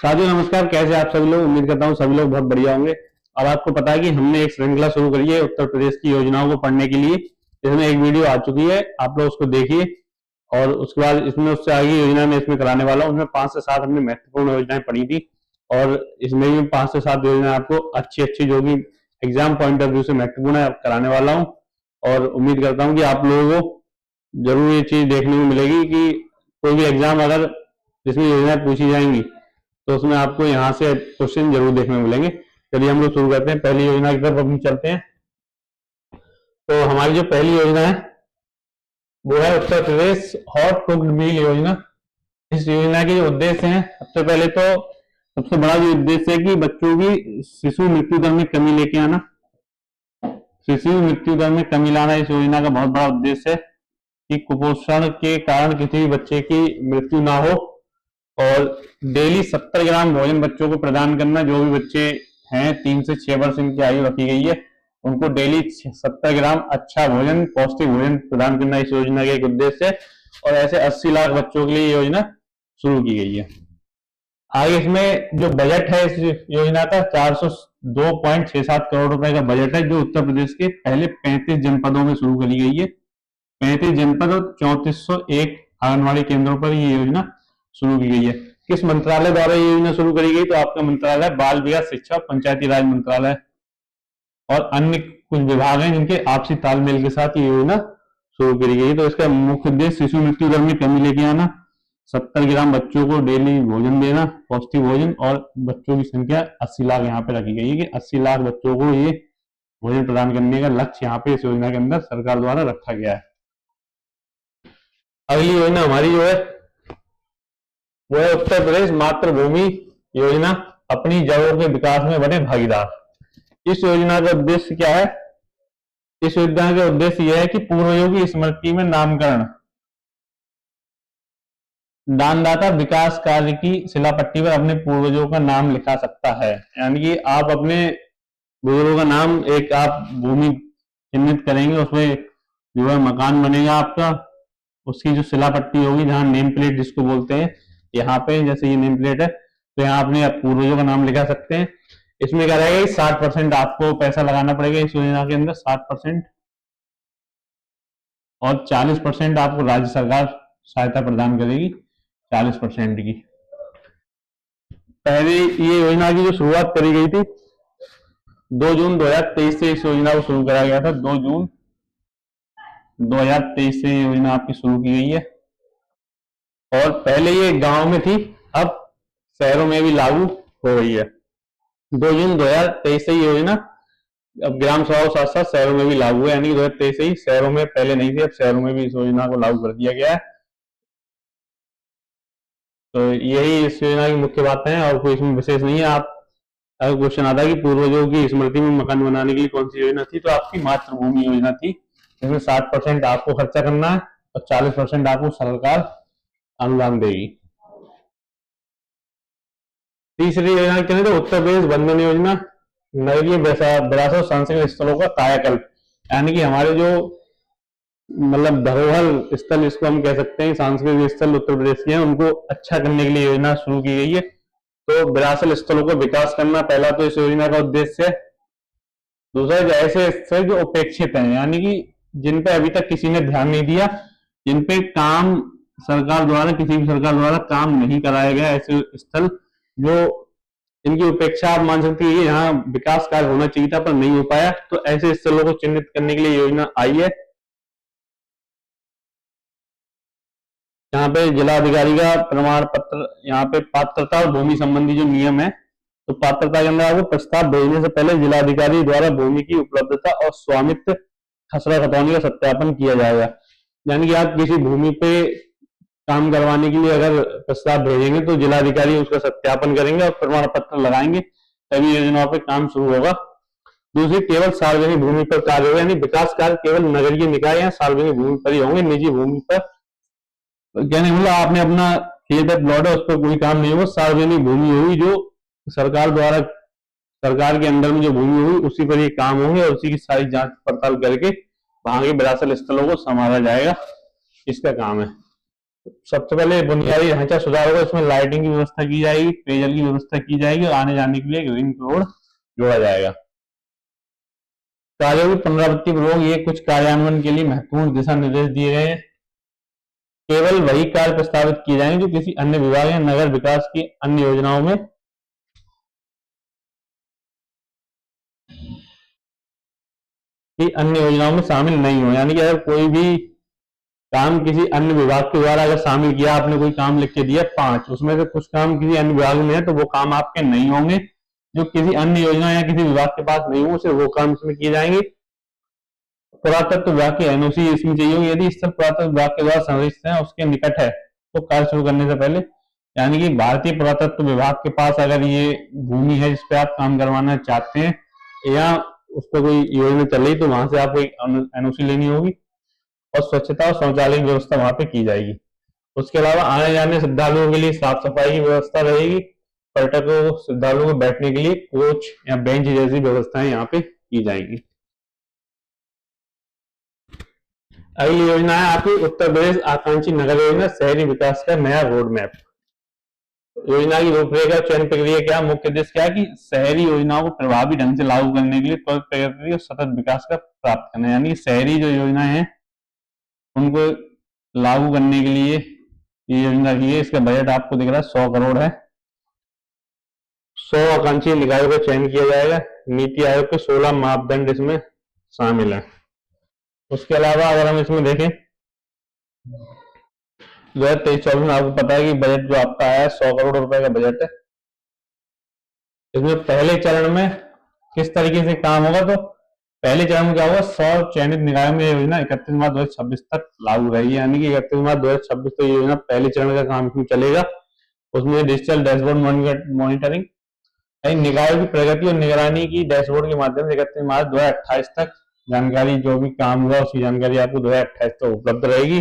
साथियों नमस्कार। कैसे आप सभी लोग? उम्मीद करता हूँ सभी लोग बहुत बढ़िया होंगे। अब आपको पता है कि हमने एक श्रृंखला शुरू करी है उत्तर प्रदेश की योजनाओं को पढ़ने के लिए। इसमें एक वीडियो आ चुकी है, आप लोग उसको देखिए। और उसके बाद इसमें उससे आगे योजना में इसमें कराने वाला हूँ। उसमें 5 से 7 हमने महत्वपूर्ण योजनाएं पढ़ी थी और इसमें भी 5 से 7 योजना आपको अच्छी अच्छी जो भी एग्जाम पॉइंट ऑफ व्यू से महत्वपूर्ण है कराने वाला हूँ। और उम्मीद करता हूँ कि आप लोगों को जरूर ये चीज देखने को मिलेगी कि कोई भी एग्जाम अगर जिसमें योजनाएं पूछी जाएंगी तो उसमें आपको यहाँ से क्वेश्चन जरूर देखने को मिलेंगे। चलिए हम लोग शुरू करते हैं, पहली योजना की तरफ हम चलते हैं। तो हमारी जो पहली योजना है वो है Uttar Pradesh hot cooked meal योजना। इस योजना के जो उद्देश्य हैं, सबसे पहले तो सबसे बड़ा जो उद्देश्य है कि बच्चों की शिशु मृत्यु दर में कमी लेके आना। शिशु मृत्यु दर में कमी लाना इस योजना का बहुत बड़ा उद्देश्य है कि कुपोषण के कारण किसी भी बच्चे की मृत्यु ना हो। और डेली 70 ग्राम भोजन बच्चों को प्रदान करना। जो भी बच्चे हैं 3 से 6 वर्ष इनकी आयु रखी गई है, उनको डेली 70 ग्राम अच्छा भोजन, पौष्टिक भोजन प्रदान करना इस योजना का एक उद्देश्य है। और ऐसे 80 लाख बच्चों के लिए योजना शुरू की गई है। आगे इसमें जो बजट है इस योजना का 402.67 करोड़ रुपए का बजट है, जो उत्तर प्रदेश के पहले 35 जनपदों में शुरू करी गई है। 35 जनपद और 3401 आंगनबाड़ी केंद्रों पर ये योजना शुरू की गई है। किस मंत्रालय द्वारा ये योजना शुरू करी गई? तो आपका मंत्रालय बाल विकास, शिक्षा और पंचायती राज मंत्रालय और अन्य कुछ विभाग हैं जिनके आपसी तालमेल के साथ ये योजना शुरू करी गई। तो इसका मुख्य उद्देश्य शिशु मृत्यु दर में कमी लेके आना, 70 ग्राम बच्चों को डेली भोजन देना, पौष्टिक भोजन, और बच्चों की संख्या 80 लाख यहाँ पे रखी गई है कि 80 लाख बच्चों को ये भोजन प्रदान करने का लक्ष्य यहाँ पे इस योजना के अंदर सरकार द्वारा रखा गया है। अगली योजना हमारी जो है वो है उत्तर प्रदेश मातृभूमि योजना, अपनी जड़ों के विकास में बने भागीदार। इस योजना का उद्देश्य क्या है? इस योजना का उद्देश्य यह है कि पूर्वजों की स्मृति में नामकरण, दानदाता विकास कार्य की शिलापट्टी पर अपने पूर्वजों का नाम लिखा सकता है। यानी कि आप अपने बुजुर्गों का नाम, एक आप भूमि चिन्हित करेंगे, उसमें जो है मकान बनेगा आपका, उसकी जो शिलापट्टी होगी, जहां नेम प्लेट जिसको बोलते हैं, यहाँ पे जैसे ये नेम प्लेट है तो यहाँ अपने पूर्वजों का नाम लिखा सकते हैं। इसमें क्या रहेगा कि 60% आपको पैसा लगाना पड़ेगा इस योजना के अंदर, 60%, और 40% आपको राज्य सरकार सहायता प्रदान करेगी, 40% की। पहले ये योजना की जो शुरुआत करी गई थी 2 जून 2023 से इस योजना को शुरू करा गया था। 2 जून 2023 से योजना आपकी शुरू की गई है और पहले ये गांव में थी, अब शहरों में भी लागू हो गई है। 2 जून 2023 से योजना अब ग्राम सभाओं साथ साथ शहरों में भी लागू है। यानी 2023 से ही, शहरों में पहले नहीं थी, अब शहरों में भी इस योजना को लागू कर दिया गया है। तो यही इस योजना की मुख्य बातें हैं और कोई इसमें विशेष नहीं है। आप अगर क्वेश्चन आता है कि पूर्वजों की स्मृति में मकान बनाने के लिए कौन सी योजना थी, तो आपकी मातृभूमि योजना थी। इसमें 60% आपको खर्चा करना है और 40% आपको सरकार अनुदान देगी। तीसरी योजना क्या है? तो उत्तर प्रदेश वंदन योजना, नगरीय विरासत सांस्कृतिक स्थलों का कायाकल्प। यानी कि हमारे जो मतलब धरोहर स्थल, इसको हम कह सकते हैं सांस्कृतिक स्थल उत्तर प्रदेश के हैं, उनको अच्छा करने के लिए योजना शुरू की गई है। तो विरासत स्थलों का विकास करना पहला तो इस योजना का उद्देश्य है। दूसरा, ऐसे स्थल जो उपेक्षित हैं, यानी कि जिन पे अभी तक किसी ने ध्यान नहीं दिया, जिन पे काम सरकार द्वारा, किसी भी सरकार द्वारा काम नहीं कराया गया, ऐसे स्थल जो इनकी उपेक्षा आप मान सकते हैं, यहाँ विकास कार्य होना चाहिए था पर नहीं हो पाया, तो ऐसे स्थलों को चिन्हित करने के लिए योजना आई है। यहाँ पे जिलाधिकारी का प्रमाण पत्र, यहाँ पे पात्रता और भूमि संबंधी जो नियम है, तो पात्रता के अंदर आपको प्रस्ताव भेजने से पहले जिलाधिकारी द्वारा भूमि की उपलब्धता और स्वामित्व खसरा खतौनी का सत्यापन किया जाएगा। यानी कि आप किसी भूमि पे काम करवाने के लिए अगर प्रस्ताव भेजेंगे तो जिलाधिकारी उसका सत्यापन करेंगे और प्रमाण पत्र लगाएंगे, तभी योजनाओं पे काम शुरू होगा। दूसरी, केवल सार्वजनिक भूमि पर कार्य होगा, यानी विकास कार्य केवल नगरीय निकाय या सार्वजनिक भूमि पर ही होंगे, निजी भूमि पर कहने मतलब आपने अपना खेत प्लॉट है उस पर कोई काम नहीं होगा। सार्वजनिक भूमि होगी जो सरकार द्वारा, सरकार के अंदर में जो भूमि होगी उसी पर ये काम होंगे और उसी की सारी जांच पड़ताल करके वहां के विरासत स्थलों को संभाला जाएगा, इसका काम है। सबसे पहले बुनियादी ढांचा सुधार होगा, इसमें लाइटिंग की व्यवस्था की जाएगी, पेयजल की व्यवस्था की जाएगी और आने जाने के लिए रिंग रोड जोड़ा जाएगा। कार्यों की पुनरावृत्ति पूर्वक ये कुछ कार्यान्वयन के लिए महत्वपूर्ण दिशा निर्देश दिए गए हैं। केवल वही कार्य प्रस्तावित किए जाएंगे जो किसी अन्य विभाग या नगर विकास की अन्य योजनाओं में शामिल नहीं हो। यानी कि अगर कोई भी काम किसी अन्य विभाग के द्वारा अगर शामिल किया, आपने कोई काम लिख के दिया 5, उसमें से कुछ काम किसी अन्य विभाग में है तो वो काम आपके नहीं होंगे। जो किसी अन्य योजना या किसी विभाग के पास नहीं हो सिर्फ वो काम इसमें किए जाएंगे। पुरातत्व विभाग की एनओसी इसमें चाहिए होगी। यदि स्थल पुरातत्व विभाग के द्वारा संरक्षित है, उसके निकट है तो कार्य शुरू करने से पहले, यानी कि भारतीय पुरातत्व विभाग के पास अगर ये भूमि है जिसपे आप काम करवाना चाहते हैं या उस पर कोई योजना चल रही तो वहां से आपको एक एनओसी लेनी होगी और स्वच्छता और शौचालय की व्यवस्था वहां पे की जाएगी। उसके अलावा आने जाने श्रद्धालुओं के लिए साफ सफाई की व्यवस्था रहेगी। पर्यटकों श्रद्धालुओं को बैठने के लिए कोच या बेंच जैसी व्यवस्थाएं यहाँ पे की जाएंगी। अगली योजना है आपकी उत्तर प्रदेश आकांक्षी नगर योजना, शहरी विकास का नया रोड मैप। योजना की रूपरेखा, चयन प्रक्रिया क्या, मुख्य उद्देश्य क्या है कि शहरी योजनाओं को प्रभावी ढंग से लागू करने के लिए त्वरित प्रगति और सतत विकास का प्राप्त करना। यानी शहरी जो योजनाएं हैं उनको लागू करने के लिए ये योजना की है। इसका बजट आपको दिख रहा है 100 करोड़ है। 100 आकांक्षी निकायों का चयन किया जाएगा। नीति आयोग के 16 मापदंड इसमें शामिल है। उसके अलावा अगर हम इसमें देखें 2023-24 में आपको पता है कि बजट जो आपका आया 100 करोड़ रुपए का बजट है। इसमें पहले चरण में किस तरीके से काम होगा, तो पहले चरण में क्या होगा, 100 चयनित निकायों में योजना 31 मार्च 2026 तक लागू रहेगी। यानी कि 31 मार्च 2026 तक योजना पहले चरण का काम चलेगा। उसमें डिजिटल डैशबोर्ड मॉनिटरिंग, निकायों की प्रगति और निगरानी की डैशबोर्ड के माध्यम से 31 मार्च 2028 तक जानकारी, जो भी काम हुआ उसकी जानकारी आपको 2028 तक उपलब्ध रहेगी।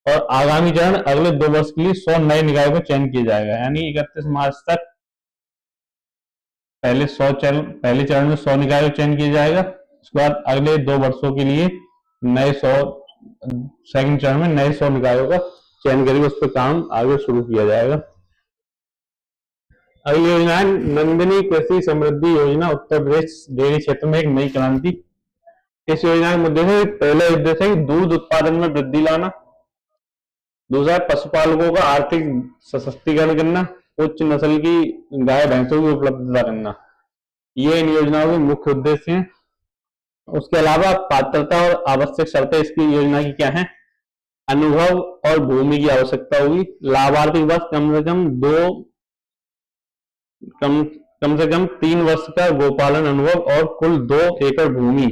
और आगामी चरण अगले 2 वर्ष के लिए 100 नए निकायों का चयन किया जाएगा। यानी 31 मार्च तक पहले चरण में 100 निकायों का चयन किया जाएगा। उसके बाद अगले 2 वर्षों के लिए नए 100, सेकंड चरण में नए 100 निकायों का चयन करके उस पर काम आगे शुरू किया जाएगा। अगली योजना है नंदिनी कृषि समृद्धि योजना, उत्तर प्रदेश डेयरी क्षेत्र में एक नई क्रांति। इस योजना के मुद्दे से पहला उद्देश्य है कि दूध उत्पादन में वृद्धि लाना। दूसरा, पशुपालकों का आर्थिक सशक्तिकरण करना, उच्च नस्ल की गाय भैंसों की उपलब्धता करना। ये इन योजनाओं के मुख्य उद्देश्य हैं। उसके अलावा पात्रता और आवश्यक शर्तें इसकी योजना की क्या है, अनुभव और भूमि की आवश्यकता होगी। लाभार्थी के पास कम से कम 3 वर्ष का गोपालन अनुभव और कुल 2 एकड़ भूमि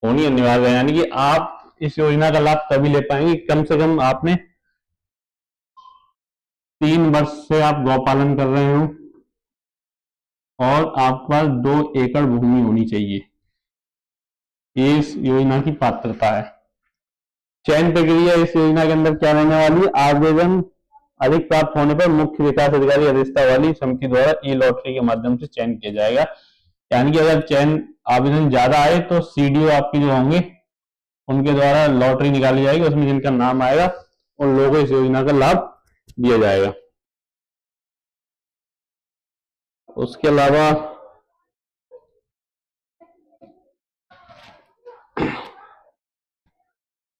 होनी अनिवार्य है। यानी कि आप इस योजना का लाभ तभी ले पाएंगे कम से कम आपने 3 वर्ष से आप गौपालन कर रहे हो और आपके पास 2 एकड़ भूमि होनी चाहिए। ये इस योजना की पात्रता है। चयन प्रक्रिया इस योजना के अंदर क्या रहने वाली है, आवेदन अधिक प्राप्त होने पर मुख्य विकास अधिकारी अध्यक्षता वाली समिति द्वारा ई लॉटरी के माध्यम से चयन किया जाएगा। यानी कि अगर चयन आवेदन ज्यादा आए तो सीडीओ आपके जो होंगे उनके द्वारा लॉटरी निकाली जाएगी, उसमें जिनका नाम आएगा उन लोगों को इस योजना का लाभ दिया जाएगा। उसके अलावा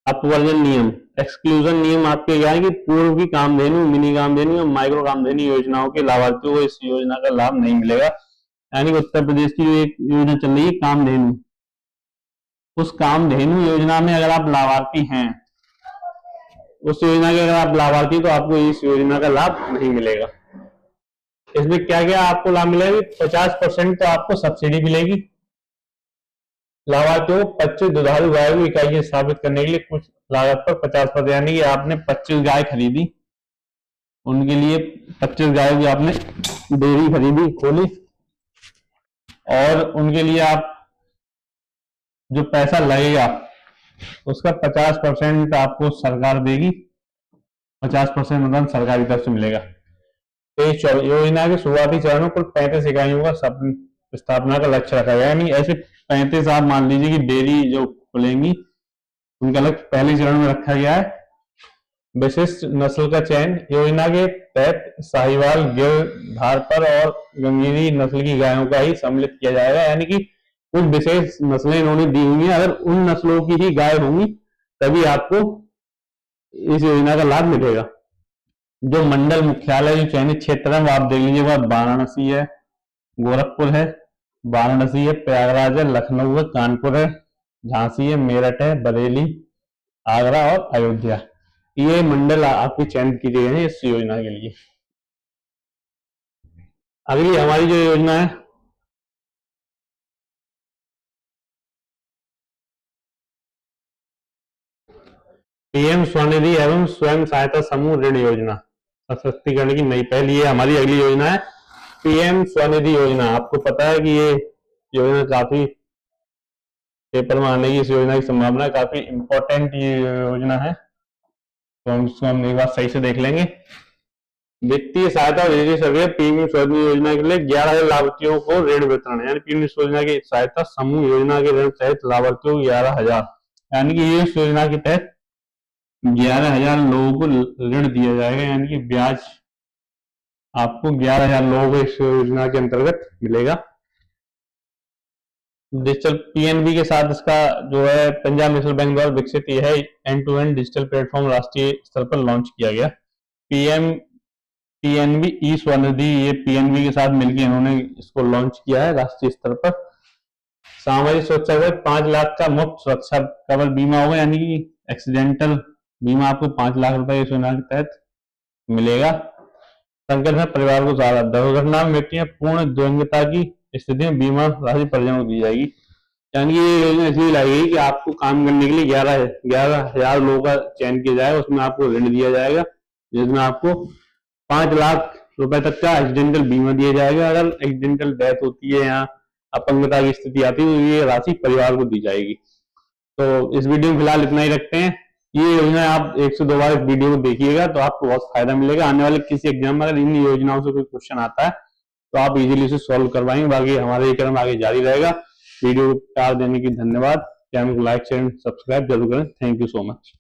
अपवर्जन नियम, एक्सक्लूजन नियम आपके क्या है कि पूर्व की कामधेनु, मिनी कामधेनु और माइक्रो कामधेनु योजनाओं के लाभार्थियों को इस योजना का लाभ नहीं मिलेगा। यानी कि उत्तर प्रदेश की जो एक योजना चल रही है कामधेनु, उस कामधेनु योजना में अगर आप लाभार्थी हैं, उस योजना के अगर आप लाभार्थी तो आपको इस योजना का लाभ नहीं मिलेगा। इसमें क्या क्या आपको लाभ मिलेगा, 50% तो आपको सब्सिडी मिलेगी। लाभार्थियों को 25 दुधारू गायों की इकाई स्थापित करने के लिए कुछ लागत पर 50%, यानी कि आपने 25 गाय खरीदी, उनके लिए 25 गायों की आपने डेयरी खरीदी, खोली, और उनके लिए आप जो पैसा लगेगा उसका 50% आपको सरकार देगी, 50% मतलब सरकारी तरफ से मिलेगा। योजना के शुरुआती चरण में कुल 35 इकाइयों का स्थापना का लक्ष्य रखा गया। यानी ऐसे 35 आप मान लीजिए कि डेयरी जो खुलेंगी उनका लक्ष्य पहले चरण में रखा गया है विशिष्ट नस्ल का चयन। योजना के तहत साहिवाल, गिर, धारपर और गंगीरी नस्ल की गायों का ही सम्मिलित किया जाएगा, यानी कि कुछ विशेष नस्लें इन्होंने दी हुई हैं, अगर उन नस्लों की ही गाय होंगी तभी आपको इस योजना का लाभ मिलेगा। जो मंडल मुख्यालय जो चयनित क्षेत्र है वो आप देख लीजिए, वह वाराणसी है, गोरखपुर है, वाराणसी है, प्रयागराज है, लखनऊ है, कानपुर है, झांसी है, मेरठ है, बरेली, आगरा और अयोध्या। ये मंडल आपके चयन किए गए हैं इस योजना के लिए। अगली हमारी जो योजना है पीएम स्वनिधि एवं स्वयं सहायता समूह ऋण योजना, सशक्तिकरण की नई पहल। ये हमारी अगली योजना है पीएम स्वनिधि योजना। आपको पता है कि ये योजना काफी पेपर में आने की इस योजना की संभावना है, काफी इंपॉर्टेंट ये योजना है, तो उसको हम एक बार सही से देख लेंगे। वित्तीय सहायता और निधि सर्वे पीएम स्वनिधि योजना के लिए 11,000 लाभार्थियों को ऋण वितरण, यानी पीएम योजना की सहायता समूह योजना के ऋण सहित लाभार्थियों को 11,000, यानी कि ये इस योजना के तहत 11,000 लोगों को ऋण दिया जाएगा, यानी कि ब्याज आपको 11,000 लोगों को इस योजना के अंतर्गत मिलेगा। डिजिटल पीएनबी के साथ इसका जो है पंजाब नेशनल बैंक द्वारा विकसित यह है end to end digital platform राष्ट्रीय स्तर पर लॉन्च किया गया। पीएनबी ई स्वनिधि, ये पीएनबी के साथ मिलकर इन्होंने इसको लॉन्च किया है राष्ट्रीय स्तर पर। सामाजिक सुरक्षा कवच 5 लाख का मुफ्त सुरक्षा कवर बीमा होगा, यानी कि एक्सीडेंटल बीमा आपको 5 लाख रुपए इस योजना के तहत मिलेगा। संकट में परिवार को सहारा, दुर्घटना में व्यक्ति में पूर्ण दिव्यांगता की स्थिति में बीमा राशि परिजनों को दी जाएगी। यानी ये योजना इसलिए लाई गई कि आपको काम करने के लिए 11,000 लोगों का चयन किया जाएगा, उसमें आपको ऋण दिया जाएगा, जिसमें आपको 5 लाख रुपए तक का एक्सीडेंटल बीमा दिया जाएगा। अगर एक्सीडेंटल डेथ होती है या अपंगता की स्थिति आती है तो ये राशि परिवार को दी जाएगी। तो इस वीडियो में फिलहाल इतना ही रखते हैं। ये योजना आप 1 से 2 बार इस वीडियो को देखिएगा तो आपको बहुत फायदा मिलेगा। आने वाले किसी एग्जाम में अगर इन योजनाओं से कोई क्वेश्चन आता है तो आप इजीली उसे सॉल्व करवाएंगे। बाकी हमारा ये क्रम आगे जारी रहेगा। वीडियो को प्यार देने की धन्यवाद। चैनल को लाइक शेयर सब्सक्राइब जरूर करें। Thank you so much.